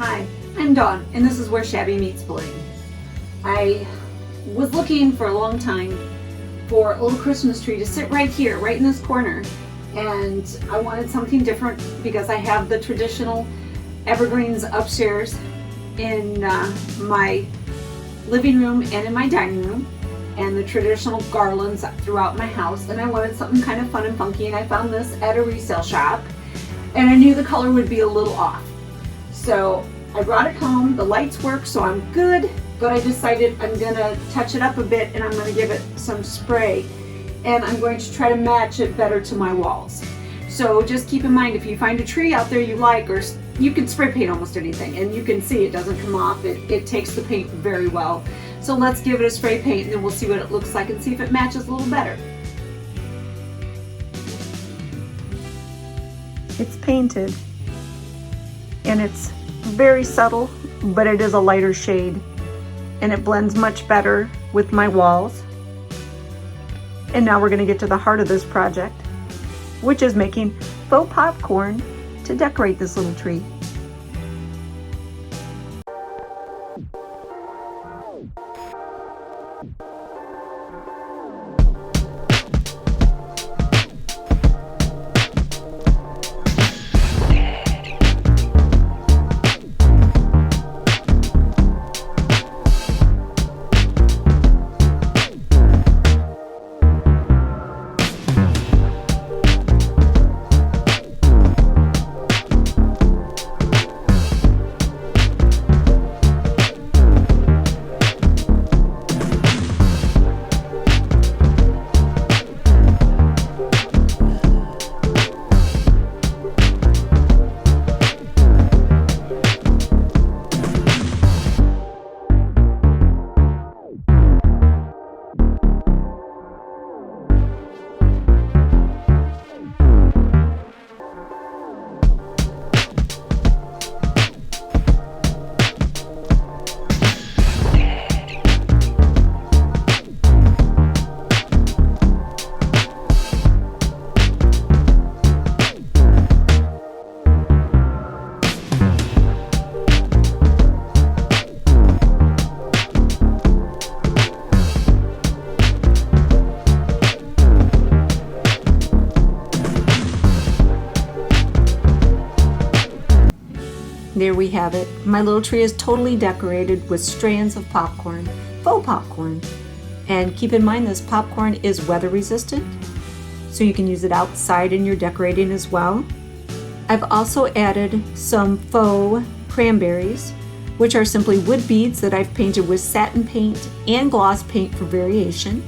Hi, I'm Dawn, and this is where Shabby meets Bling. I was looking for a long time for a little Christmas tree to sit right here, right in this corner, and I wanted something different because I have the traditional evergreens upstairs in my living room and in my dining room, and the traditional garlands throughout my house, and I wanted something kind of fun and funky, and I found this at a resale shop, and I knew the color would be a little off. So I brought it home, the lights work, so I'm good, but I decided I'm gonna touch it up a bit and I'm gonna give it some spray, and I'm going to try to match it better to my walls. So just keep in mind, if you find a tree out there you like, or you can spray paint almost anything, and you can see it doesn't come off, it takes the paint very well. So let's give it a spray paint and then we'll see what it looks like and see if it matches a little better. It's painted and it's very subtle, but it is a lighter shade and it blends much better with my walls. And now we're going to get to the heart of this project, which is making faux popcorn to decorate this little tree. There we have it. My little tree is totally decorated with strands of popcorn, faux popcorn. And keep in mind, this popcorn is weather resistant, so you can use it outside in your decorating as well. I've also added some faux cranberries, which are simply wood beads that I've painted with satin paint and gloss paint for variation.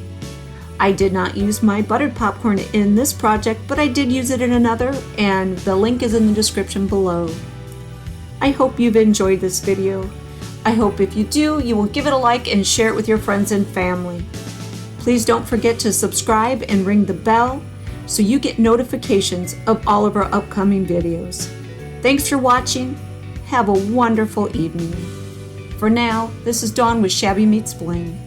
I did not use my buttered popcorn in this project, but I did use it in another, and the link is in the description below. I hope you've enjoyed this video. I hope if you do, you will give it a like and share it with your friends and family. Please don't forget to subscribe and ring the bell so you get notifications of all of our upcoming videos. Thanks for watching. Have a wonderful evening. For now, this is Dawn with Shabby Meets Bling.